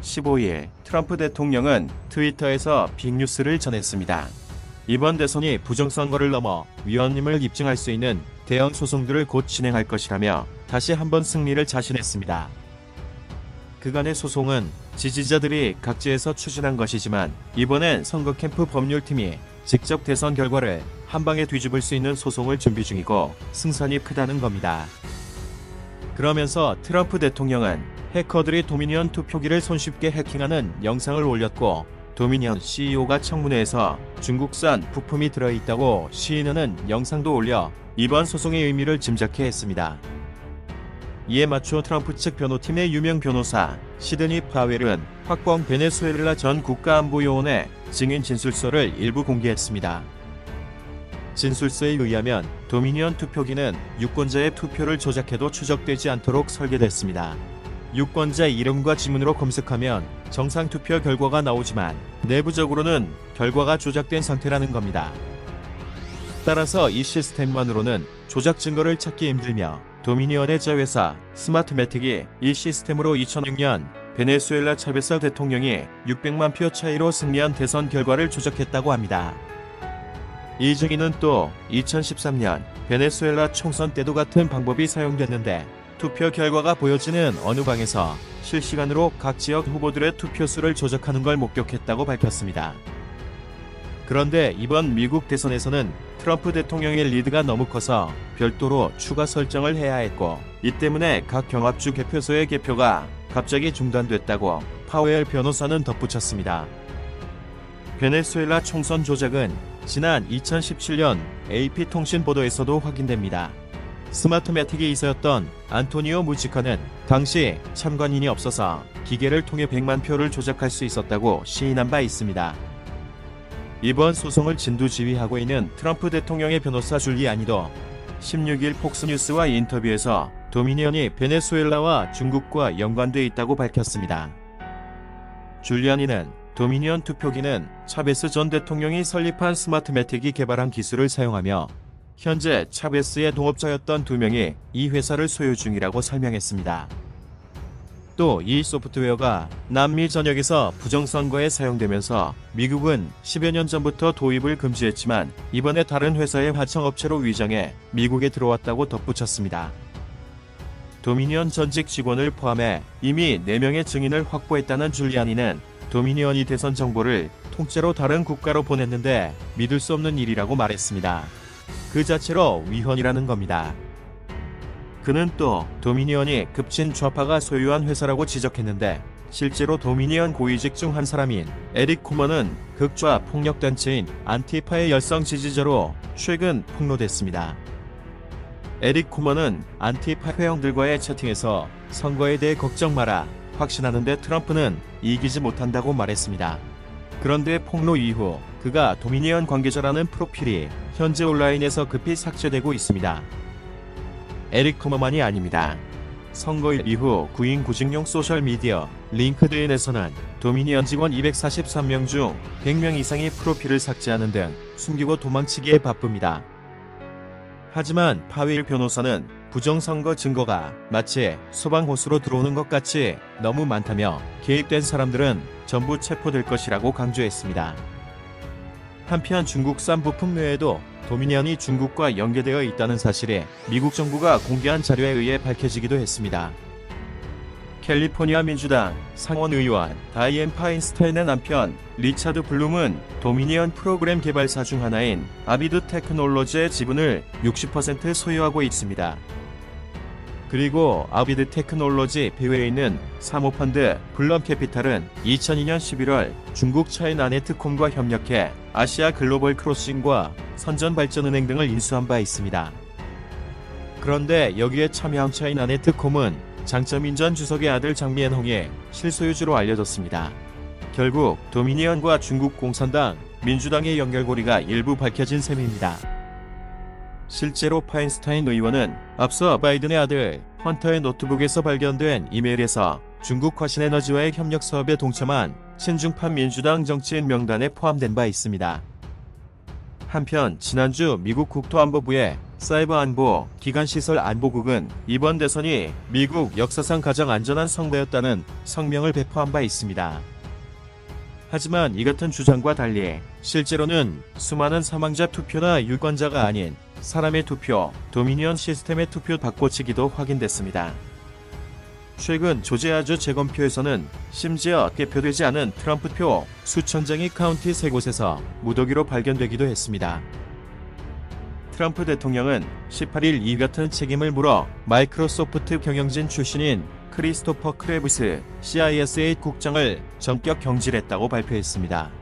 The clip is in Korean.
15일 트럼프 대통령은 트위터에서 빅뉴스를 전했습니다. 이번 대선이 부정선거를 넘어 위헌임을 입증할 수 있는 대형 소송들을 곧 진행할 것이라며 다시 한번 승리를 자신했습니다. 그간의 소송은 지지자들이 각지에서 추진한 것이지만 이번엔 선거 캠프 법률팀이 직접 대선 결과를 한방에 뒤집을 수 있는 소송을 준비 중이고 승산이 크다는 겁니다. 그러면서 트럼프 대통령은 해커들이 도미니언 투표기를 손쉽게 해킹하는 영상을 올렸고 도미니언 CEO가 청문회에서 중국산 부품이 들어있다고 시인하는 영상도 올려 이번 소송의 의미를 짐작케 했습니다. 이에 맞춰 트럼프 측 변호팀의 유명 변호사 시드니 파웰은 확보한 베네수엘라 전 국가안보요원의 증인 진술서를 일부 공개했습니다. 진술서에 의하면 도미니언 투표기는 유권자의 투표를 조작해도 추적되지 않도록 설계됐습니다. 유권자 이름과 지문으로 검색하면 정상 투표 결과가 나오지만 내부적으로는 결과가 조작된 상태라는 겁니다. 따라서 이 시스템만으로는 조작 증거를 찾기 힘들며 도미니언의 자회사 스마트매틱이 이 시스템으로 2006년 베네수엘라 차베스 대통령이 600만 표 차이로 승리한 대선 결과를 조작했다고 합니다. 이 증인은 또 2013년 베네수엘라 총선 때도 같은 방법이 사용됐는데 투표 결과가 보여지는 어느 방에서 실시간으로 각 지역 후보들의 투표수를 조작하는 걸 목격했다고 밝혔습니다. 그런데 이번 미국 대선에서는 트럼프 대통령의 리드가 너무 커서 별도로 추가 설정을 해야 했고 이 때문에 각 경합주 개표소의 개표가 갑자기 중단됐다고 파웰 변호사는 덧붙였습니다. 베네수엘라 총선 조작은 지난 2017년 AP통신 보도에서도 확인됩니다. 스마트매틱이 이사였던 안토니오 무지카는 당시 참관인이 없어서 기계를 통해 100만 표를 조작할 수 있었다고 시인한 바 있습니다. 이번 소송을 진두지휘하고 있는 트럼프 대통령의 변호사 줄리아니도 16일 폭스뉴스와 인터뷰에서 도미니언이 베네수엘라와 중국과 연관돼 있다고 밝혔습니다. 줄리아니는 도미니언 투표기는 차베스 전 대통령이 설립한 스마트매틱이 개발한 기술을 사용하며 현재 차베스의 동업자였던 2명이 이 회사를 소유 중이라고 설명했습니다. 또 이 소프트웨어가 남미 전역에서 부정선거에 사용되면서 미국은 10여 년 전부터 도입을 금지했지만 이번에 다른 회사의 하청업체로 위장해 미국에 들어왔다고 덧붙였습니다. 도미니언 전직 직원을 포함해 이미 4명의 증인을 확보했다는 줄리아니는 도미니언이 대선 정보를 통째로 다른 국가로 보냈는데 믿을 수 없는 일이라고 말했습니다. 그 자체로 위헌이라는 겁니다. 그는 또 도미니언이 급진 좌파가 소유한 회사라고 지적했는데 실제로 도미니언 고위직 중 한 사람인 에릭 쿠먼은 극좌 폭력단체인 안티파의 열성 지지자로 최근 폭로됐습니다. 에릭 쿠먼은 안티파 회원들과의 채팅에서 선거에 대해 걱정 마라, 확신하는데 트럼프는 이기지 못한다고 말했습니다. 그런데 폭로 이후 그가 도미니언 관계자라는 프로필이 현재 온라인에서 급히 삭제되고 있습니다. 에릭 쿠먼만이 아닙니다. 선거일 이후 구인 구직용 소셜미디어 링크드인에서는 도미니언 직원 243명 중 100명 이상이 프로필을 삭제하는 등 숨기고 도망치기에 바쁩니다. 하지만 파웰 변호사는 부정선거 증거가 마치 소방호수로 들어오는 것 같이 너무 많다며 개입된 사람들은 전부 체포될 것이라고 강조했습니다. 한편 중국산 부품 외에도 도미니언이 중국과 연계되어 있다는 사실이 미국 정부가 공개한 자료에 의해 밝혀지기도 했습니다. 캘리포니아 민주당 상원의원 다이앤 파인스타인의 남편 리차드 블룸은 도미니언 프로그램 개발사 중 하나인 아비드 테크놀로지의 지분을 60% 소유하고 있습니다. 그리고 아비드 테크놀로지 배후에 있는 사모펀드 블럼캐피탈은 2002년 11월 중국 차이나네트콤과 협력해 아시아 글로벌 크로싱과 선전발전은행 등을 인수한 바 있습니다. 그런데 여기에 참여한 차이나네트콤은 장쩌민 전 주석의 아들 장미엔홍의 실소유주로 알려졌습니다. 결국 도미니언과 중국 공산당, 민주당의 연결고리가 일부 밝혀진 셈입니다. 실제로 파인스타인 의원은 앞서 바이든의 아들 헌터의 노트북에서 발견된 이메일에서 중국 화신에너지와의 협력 사업에 동참한 친중파 민주당 정치인 명단에 포함된 바 있습니다. 한편 지난주 미국 국토안보부의 사이버 안보 기간 시설 안보국은 이번 대선이 미국 역사상 가장 안전한 선거였다는 성명을 배포한 바 있습니다. 하지만 이 같은 주장과 달리 실제로는 수많은 사망자 투표나 유권자가 아닌 사람의 투표, 도미니언 시스템의 투표 바꿔치기도 확인됐습니다. 최근 조지아주 재검표에서는 심지어 개표되지 않은 트럼프표 수천 장이 카운티 3곳에서 무더기로 발견되기도 했습니다. 트럼프 대통령은 18일 이 같은 책임을 물어 마이크로소프트 경영진 출신인 크리스토퍼 크레브스 CISA 국장을 전격 경질했다고 발표했습니다.